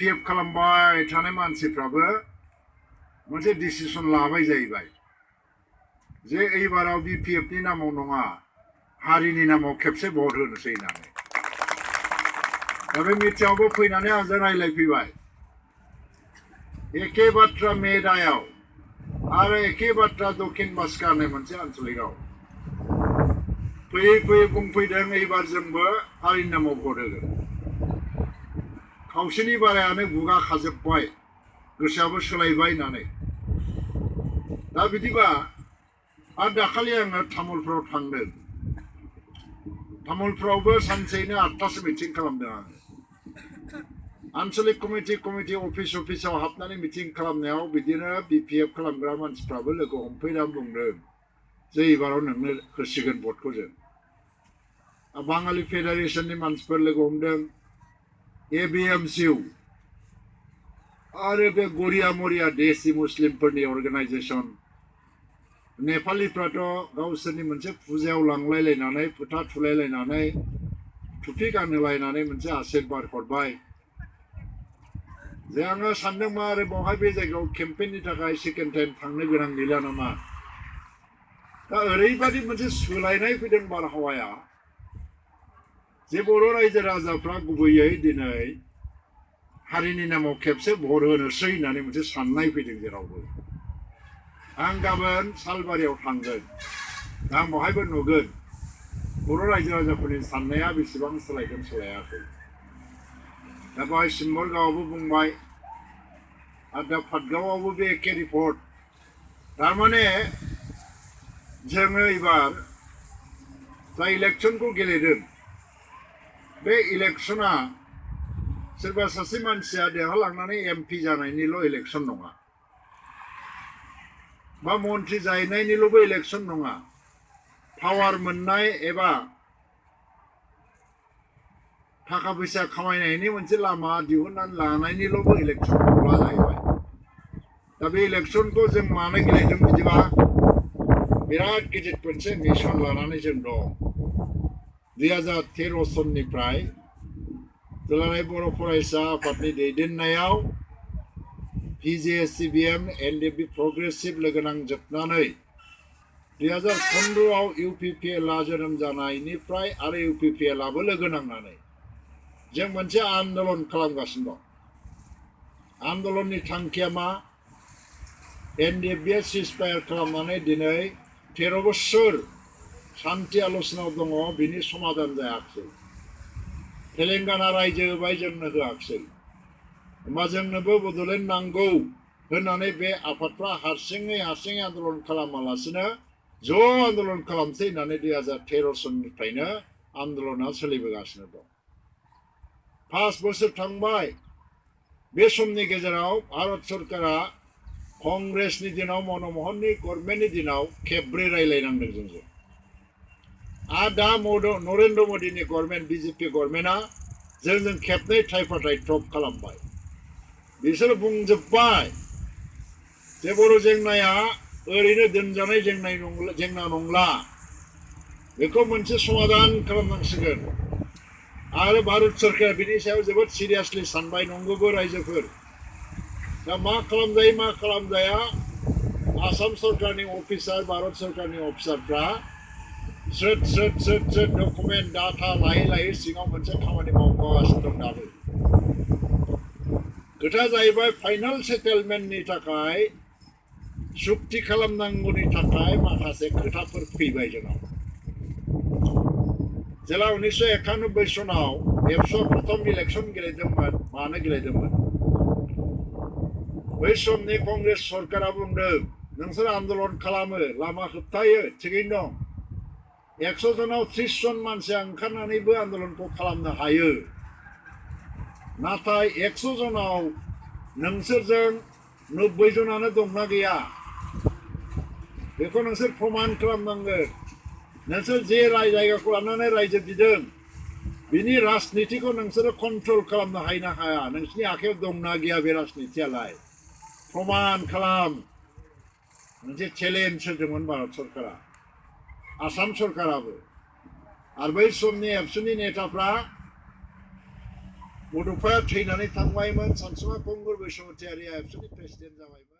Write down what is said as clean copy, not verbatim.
BPF खालामबाय थानाय मानसिफ्राबो मोनसे डिसिसन लाबाय जाहैबाय जे एबाराव BPF नि नामाव नङा हारिनि नामाव खेबसे भट होनोसै होननानै दा बे मिटिंआवबो फैनानै आंजों रायलायफैबाय एखे बाथ्रा मेदायाव आरो एखे बाथ्रा दक्षिण बास्का होननाय मोनसे आन्चलिकआव फैयै फैयै बुंफैदों एबार जोंबो हारिनि नामाव भट होगोन खावसेनि बारायानो गुगा खाजोब्बाय गोसोआबो सोलायबाय होननानै दा बिदिबा आरो दाखालि आङो तामुलफ्राव थांदों तामुलफ्रावबो सानसेयैनो 8टासो मिटिं खालामदों आङो आन्चलिक कमिटि अफिसाव हाबनानै मिटिं खालामनायाव बिदिनो BPF खालामग्रा मानसिफ्राबो लोगो हमफैनानै बुंदों जे एबाराव नोंनो होसिगोन भटखौ जों बाङालि फेडारेशननि मानसिफोर लोगो हमदों ABMCU आरो बे गरिया मरिया देसी मुस्लिमफोरनि अर्गानाइजेसन नेपालिफ्राथ' गावसोरनि मोनसे फुजायाव लांलायलायनानै फोथा थुलायलायनानै टुपि गानहोलायनानै मोनसे आशीर्बाद हरबाय जे आङो सानदों मा आरो बावहाय बे जायगायाव केम्पेइननि थाखाय सेकेन्ड टाइम थांनो गोनां गैला नामा दा ओरैबादि मोनसे सोलायनाय फैदों बारहावाया जे बर' रायजो राजाफ्रा गुबैयै दिनै हारिनि नामाव खेबसे भट होनोसै होननानै मोनसे साननाय फैदों जेरावबो आं गाबोन सालबारियाव थांगोन आं बहायबो नुगोन बर' रायजो राजाफोरनि साननाया बेसेबां सोलायदों सोलायाखै दा बाहाय सिम्बरगावआवबो बुंबाय आरो दा पाटगावआवबो बे एखे रिपर्ट थारमाने जोङो एबार जाय इलेक्सनखौ गेलेदों बे इलेक्सना सोरबा सासे मानसिया देरहालांनानै MP जानायनिल' इलेक्सन नङा बा मन्थ्रि जाहैनायनिल'बो इलेक्सन नङा पावार मोननाय एबा थाखा फैसा खामायनायनि मोनसे लामा दिहुननानै लानायनिल'बो इलेक्सन नंला जाहैबाय दा बे इलेक्सनखौ जों मानो गेलेदों बिदिबा बिराद गिदिर मोनसे मिशन लानानै जों दं 2013 सननिफ्राय दुलाराय बर' फरायसा आफादनि दैदेननायाव PGSCBM NDP प्रोग्रेसिव लोगो नांजोबनानै 2015 आव UPPL जोनोम जानायनिफ्राय आरो UPPL आबो लोगो नांनानै जों मोनसे आन्दोलन खालामगासिनो दं आन्दोलननि थांखिया मा NDP सिजफायार खालामनानै दिनै 13 बोसोर शान्ति आल'सनायाव दङ बिनि समाधान जायाखिसै तेलेंगाना रायजो होबाय जोंनो होआखिसै होमबा जोंनोबो बड'लेण्ड नांगौ होननानै बे आफादफ्रा हारसिङै आन्दोलन खालामालासिनो ज' आन्दोलन खालामसै होननानै 2013 सननिफ्रायनो आन्दोलना सोलिबोगासिनो दं 5 बोसोर थांबाय बे समनि गेजेराव भारत सरकारा कंग्रेसनि दिनाव मनमोहननि गभर्नमेन्टनि दिनाव खेबब्रै रायलायनांदों जोंजों आरो दा नरेन्द्र मोदीनि गभर्नमेन्ट BJP गभर्नमेन्टआ जोंजों खेबनै थाइफाथाय ट्रप खालामबाय बिसोर बुंजोब्बाय जे बर' जेंनाया ओरैनो दोनजानाय जेंना नंला बेखौ मोनसे समाधान खालामनांसिगोन आरो भारत सरकारा बिनि सायाव जोबोद सिरियासलि सानबाय नंगौबो रायजोफोर दा मा खालामजायो मा खालामजाया आसाम सरकारनि अफिसार भारत सरकारनि अफिसारफ्रा स्रोद डकुमेन्ट डाटा लायै सिङाव मोनसे खामानि मावगासिनो दं दाबो खोथाया जाहैबाय फाइनाल सेटेलमेन्टनि थाखाय सुक्ति खालामनांगौनि थाखाय माखासे खोथाफोर फैबाय जोंनाव जेला 1991 सनाव एबसुआ प्रथम इलेक्सन गेलेदोंमोन मानो गेलेदोंमोन बै समनि कंग्रेस सरकारा बुंदों नोंसोर आन्दोलन खालामो लामा होबथायो थिगैनो दं 100 जनाव 30 जन मानसिया ओंखारनानैबो आन्दोलनखौ खालामनो हायो नाथाय 100 जनाव नोंसोरजों 90 जनानो दंना गैया बेखौ नोंसोर प्रमान खालामनांगोन नोंसोर जे जायगाखौ लानानै रायजो दिदों बिनि राजनितिखौ नोंसोरो कन्ट्रल खालामनो हायो ना हाया नोंसिनि आखायाव दंना गैया बे राजनितियालाय प्रमान खालाम मोनसे चेलेन्ज होदोंमोन भारत सरकारा आसाम सरकाराबो आरो बै समनि एबसुनि नेताफ्रा बड'फाया थैनानै थांबायमोन सानसुमा कंगुर बैसोमुतियारिया एबसुनि प्रेसिडेन्ट जाबायमोन